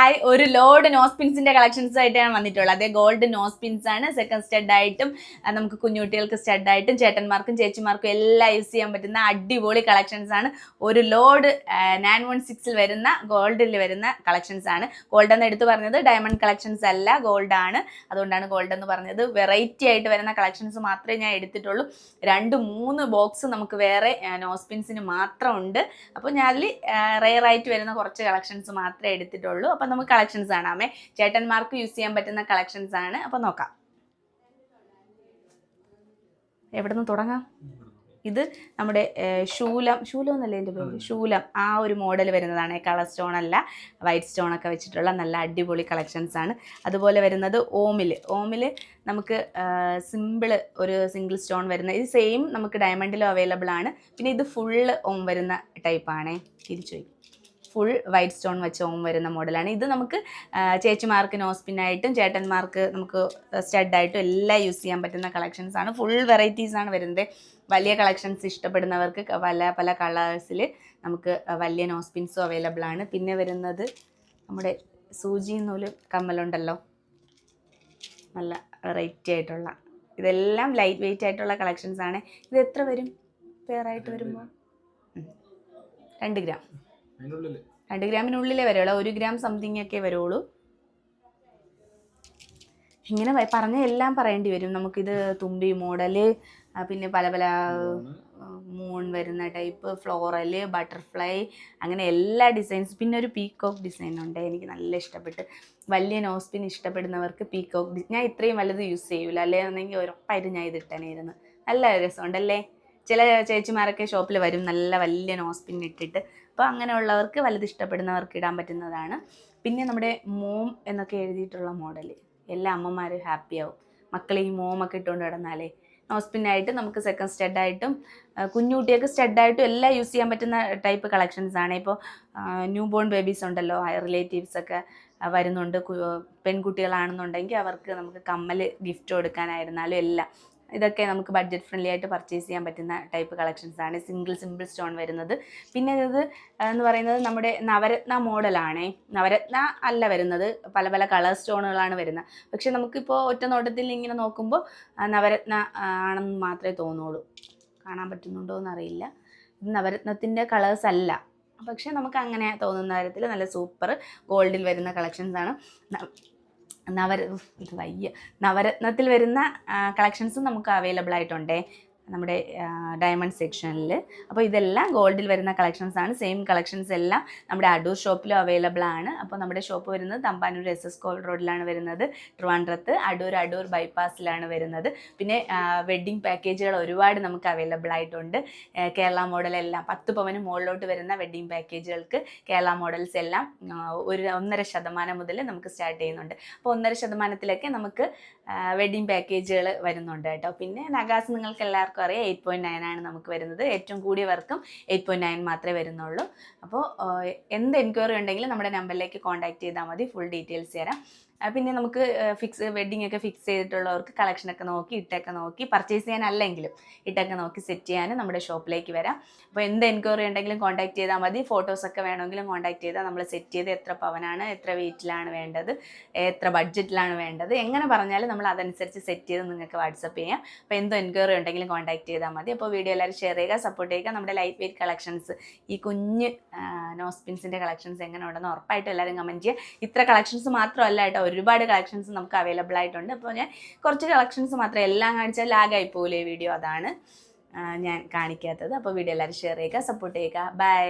Hi, ഒരു load നോസ്പിൻസിന്റെ collections ആയിട്ടാണ് വന്നിട്ടുള്ളത്. അതേ ഗോൾഡ് നോസ്പിൻസ് ആണ്. സെക്കൻഡ് സ്റ്റഡ് ആയിട്ടും നമുക്ക് കുഞ്ഞുകുട്ടികൾക്ക് സ്റ്റഡ് ആയിട്ടും ചേട്ടന്മാർക്കും ചേച്ചിമാർക്കും എല്ലാം യൂസ് ചെയ്യാൻ പറ്റുന്ന അടിപൊളി കളക്ഷൻസ് ആണ്. ഒരു ലോഡ് 916 വരുന്ന ഗോൾഡിൽ വരുന്ന കളക്ഷൻസ് ആണ്. ഗോൾഡ് എന്ന് എടുത്തു പറഞ്ഞത് ഡയമണ്ട് കളക്ഷൻസ് അല്ല, ഗോൾഡ് ആണ്. അതുകൊണ്ടാണ് ഗോൾഡ് എന്ന് പറഞ്ഞത്. വെറൈറ്റി ആയിട്ട് വരുന്ന കളക്ഷൻസ് മാത്രമേ ഞാൻ എടുത്തിട്ടുള്ളൂ. 2-3 ബോക്സ് നമുക്ക് വേറെ നോസ്പിൻസിന് മാത്രം ഉണ്ട്. അപ്പോൾ ഞാൻ അതിൽ റെയർ ആയിട്ട് വരുന്ന കുറച്ച് കളക്ഷൻസ് മാത്രമേ എടുത്തിട്ടുള്ളൂ. അപ്പം നമുക്ക് കളക്ഷൻസ് കാണാമേ. ചേട്ടന്മാർക്ക് യൂസ് ചെയ്യാൻ പറ്റുന്ന കളക്ഷൻസ് ആണ്. അപ്പം നോക്കാം, എവിടെ നിന്ന് തുടങ്ങാം. ഇത് നമ്മുടെ ശൂലം എന്നല്ലേ എൻ്റെ പേര്, ശൂലം ആ ഒരു മോഡൽ വരുന്നതാണ്. കളർ സ്റ്റോൺ അല്ല, വൈറ്റ് സ്റ്റോൺ ഒക്കെ വെച്ചിട്ടുള്ള നല്ല അടിപൊളി കളക്ഷൻസ് ആണ്. അതുപോലെ വരുന്നത് ഓമിൽ നമുക്ക് സിമ്പിള് ഒരു സിംഗിൾ സ്റ്റോൺ വരുന്ന, ഇത് സെയിം നമുക്ക് ഡയമണ്ടിലും അവൈലബിൾ ആണ്. പിന്നെ ഇത് ഫുള്ള് ഓം വരുന്ന ടൈപ്പാണേ, തിരിച്ചു പോയി. ഫുൾ വൈറ്റ് സ്റ്റോൺ വെച്ച് ഓം വരുന്ന മോഡലാണ്. ഇത് നമുക്ക് ചേച്ചിമാർക്ക് നോസ്പിനായിട്ടും ചേട്ടന്മാർക്ക് നമുക്ക് സ്റ്റഡായിട്ടും എല്ലാം യൂസ് ചെയ്യാൻ പറ്റുന്ന കളക്ഷൻസ് ആണ്. ഫുൾ വെറൈറ്റീസ് ആണ് വരുന്നത്. വലിയ കളക്ഷൻസ് ഇഷ്ടപ്പെടുന്നവർക്ക് പല കളേഴ്സിൽ നമുക്ക് വലിയ നോസ്പിൻസും അവൈലബിൾ ആണ്. പിന്നെ വരുന്നത് നമ്മുടെ സൂചി നൂല് കമ്മലുണ്ടല്ലോ, നല്ല വെറൈറ്റി ആയിട്ടുള്ള, ഇതെല്ലാം ലൈറ്റ് വെയിറ്റ് ആയിട്ടുള്ള കളക്ഷൻസ് ആണ്. ഇത് എത്ര വരും പെയറായിട്ട് വരുമ്പോൾ? 2 ഗ്രാം, 2 ഗ്രാമിനുള്ളിലേ വരുള്ളൂ. 1 ഗ്രാം സംതിങ് ഒക്കെ വരുള്ളൂ. ഇങ്ങനെ പറഞ്ഞ എല്ലാം പറയേണ്ടി വരും. നമുക്കിത് തുമ്പി മോഡല്, പിന്നെ പല മൂൺ വരുന്ന ടൈപ്പ്, ഫ്ലോറല്, ബട്ടർഫ്ലൈ, അങ്ങനെ എല്ലാ ഡിസൈൻസ്. പിന്നെ ഒരു പീക്കോക്ക് ഡിസൈൻ ഉണ്ട്, എനിക്ക് നല്ല ഇഷ്ടപ്പെട്ട്. വലിയ നോസ്പിൻ ഇഷ്ടപ്പെടുന്നവർക്ക് പീക്കോക്ക് ഞാൻ ഇത്രയും വലുത് യൂസ് ചെയ്യൂല, അല്ലെന്നുണ്ടെങ്കിൽ ഉറപ്പായിട്ട് ഞാൻ ഇത് ഇട്ടനായിരുന്നു. നല്ല രസമുണ്ടല്ലേ. ചില ചേച്ചിമാരൊക്കെ ഷോപ്പിൽ വരും നല്ല വലിയ നോസ്പിൻ ഇട്ടിട്ട്. അപ്പോൾ അങ്ങനെയുള്ളവർക്ക് വലുത് ഇഷ്ടപ്പെടുന്നവർക്ക് ഇടാൻ പറ്റുന്നതാണ്. പിന്നെ നമ്മുടെ മോം എന്നൊക്കെ എഴുതിയിട്ടുള്ള മോഡൽ, എല്ലാ അമ്മമാരും ഹാപ്പിയാവും. മക്കൾ ഈ മോമൊക്കെ ഇട്ടുകൊണ്ട് കിടന്നാലേ. നോസ്പിന്നായിട്ട് നമുക്ക് സെക്കൻഡ് സ്റ്റഡായിട്ടും കുഞ്ഞുകുട്ടിയൊക്കെ സ്റ്റഡായിട്ടും എല്ലാം യൂസ് ചെയ്യാൻ പറ്റുന്ന ടൈപ്പ് കളക്ഷൻസ് ആണ്. ഇപ്പോൾ ന്യൂ ബോൺ ബേബീസ് ഉണ്ടല്ലോ, റിലേറ്റീവ്സ് ഒക്കെ വരുന്നുണ്ട്, പെൺകുട്ടികളാണെന്നുണ്ടെങ്കിൽ അവർക്ക് നമുക്ക് കമ്മൽ ഗിഫ്റ്റ് കൊടുക്കാനായിരുന്നാലും എല്ലാം ഇതൊക്കെ നമുക്ക് ബഡ്ജറ്റ് ഫ്രണ്ട്ലി ആയിട്ട് പർച്ചേസ് ചെയ്യാൻ പറ്റുന്ന ടൈപ്പ് കളക്ഷൻസ് ആണ്. സിമ്പിൾ സ്റ്റോൺ വരുന്നത്. പിന്നെ ഇത് എന്ന് പറയുന്നത് നമ്മുടെ നവരത്ന മോഡലാണേ. നവരത്ന അല്ല വരുന്നത്, പല കളർ സ്റ്റോണുകളാണ് വരുന്നത്. പക്ഷെ നമുക്കിപ്പോൾ ഒറ്റ നോട്ടത്തിൽ ഇങ്ങനെ നോക്കുമ്പോൾ നവരത്ന ആണെന്ന് മാത്രമേ തോന്നുള്ളൂ. കാണാൻ പറ്റുന്നുണ്ടോ എന്നറിയില്ല. ഇത് നവരത്നത്തിൻ്റെ കളേഴ്സ് അല്ല, പക്ഷെ നമുക്ക് അങ്ങനെ തോന്നുന്ന തരത്തിൽ നല്ല സൂപ്പർ ഗോൾഡിൽ വരുന്ന കളക്ഷൻസ് ആണ്. നവരത്നത്തിൽ വരുന്ന കളക്ഷൻസും നമുക്ക് അവൈലബിൾ ആയിട്ടുണ്ടേ നമ്മുടെ ഡയമണ്ട് സെക്ഷനിൽ. അപ്പോൾ ഇതെല്ലാം ഗോൾഡിൽ വരുന്ന കളക്ഷൻസ് ആണ്. സെയിം കളക്ഷൻസ് എല്ലാം നമ്മുടെ അടൂർ ഷോപ്പിലും അവൈലബിൾ ആണ്. അപ്പോൾ നമ്മുടെ ഷോപ്പ് വരുന്നത് തമ്പാനൂർ SS കോൾഡ് റോഡിലാണ് വരുന്നത്, ട്രിവാൻഡ്രത്ത് അടൂർ ബൈപ്പാസിലാണ് വരുന്നത്. പിന്നെ വെഡ്ഡിങ് പാക്കേജുകൾ ഒരുപാട് നമുക്ക് അവൈലബിൾ ആയിട്ടുണ്ട്. കേരള മോഡലെല്ലാം 10 പവന് മുകളിലോട്ട് വരുന്ന വെഡ്ഡിങ് പാക്കേജുകൾക്ക് കേരള മോഡൽസ് എല്ലാം 1.5% മുതൽ നമുക്ക് സ്റ്റാർട്ട് ചെയ്യുന്നുണ്ട്. അപ്പോൾ 1.5%-ലൊക്കെ നമുക്ക് വെഡ്ഡിങ് പാക്കേജുകൾ വരുന്നുണ്ട് കേട്ടോ. പിന്നെ നഗാസ് നിങ്ങൾക്ക് എല്ലാവർക്കും അറിയാം 8.9 ആണ് നമുക്ക് വരുന്നത്. ഏറ്റവും കൂടിയവർക്കും 8.9 മാത്രമേ വരുന്നുള്ളൂ. അപ്പോൾ എന്ത് എൻക്വയറി ഉണ്ടെങ്കിലും നമ്മുടെ നമ്പറിലേക്ക് കോൺടാക്ട് ചെയ്താൽ മതി, ഫുൾ ഡീറ്റെയിൽസ് തരാം. പിന്നെ നമുക്ക് വെഡ്ഡിംഗ് ഒക്കെ ഫിക്സ് ചെയ്തിട്ടുള്ളവർക്ക് കളക്ഷനൊക്കെ നോക്കി ഇട്ടൊക്കെ നോക്കി പർച്ചേസ് ചെയ്യാനല്ലെങ്കിലും ഇട്ടൊക്കെ നോക്കി സെറ്റ് ചെയ്യാനും നമ്മുടെ ഷോപ്പിലേക്ക് വരാം. അപ്പോൾ എന്ത് എൻക്വയറി ഉണ്ടെങ്കിലും കോൺടാക്ട് ചെയ്താൽ മതി. ഫോട്ടോസൊക്കെ വേണമെങ്കിലും കോൺടാക്ട് ചെയ്താൽ നമ്മൾ സെറ്റ് ചെയ്ത് എത്ര പവനാണ്, എത്ര വെയിറ്റിലാണ് വേണ്ടത്, എത്ര ബഡ്ജറ്റിലാണ് വേണ്ടത്, എങ്ങനെ പറഞ്ഞാലും നമ്മൾ അതനുസരിച്ച് സെറ്റ് ചെയ്ത് നിങ്ങൾക്ക് വാട്സപ്പ് ചെയ്യാം. അപ്പോൾ എന്തോ എൻക്വയറി ഉണ്ടെങ്കിലും കോൺടാക്ട് ചെയ്താൽ മതി. അപ്പോൾ വീഡിയോ എല്ലാവരും ഷെയർ ചെയ്യുക, സപ്പോർട്ട് ചെയ്യുക. നമ്മുടെ ലൈറ്റ് വെയിറ്റ് കളക്ഷൻസ്, ഈ കുഞ്ഞ് നോസ്പിൻസിൻ്റെ കളക്ഷൻസ് എങ്ങനെ ഉണ്ടെന്ന് ഉറപ്പായിട്ടും എല്ലാവരും കമൻറ്റ് ചെയ്യുക. ഇത്ര കളക്ഷൻസ് മാത്രമല്ല കേട്ടോ, ഒരുപാട് കളക്ഷൻസ് നമുക്ക് അവൈലബിൾ ആയിട്ടുണ്ട്. അപ്പോൾ ഞാൻ കുറച്ച് കളക്ഷൻസ് മാത്രം എല്ലാം കാണിച്ചാൽ ലാഗായി പോലെ വീഡിയോ, അതാണ് ഞാൻ കാണിക്കാത്തത്. അപ്പോൾ വീഡിയോ എല്ലാവരും ഷെയർ ചെയ്യുക, സപ്പോർട്ട് ചെയ്യുക. ബൈ.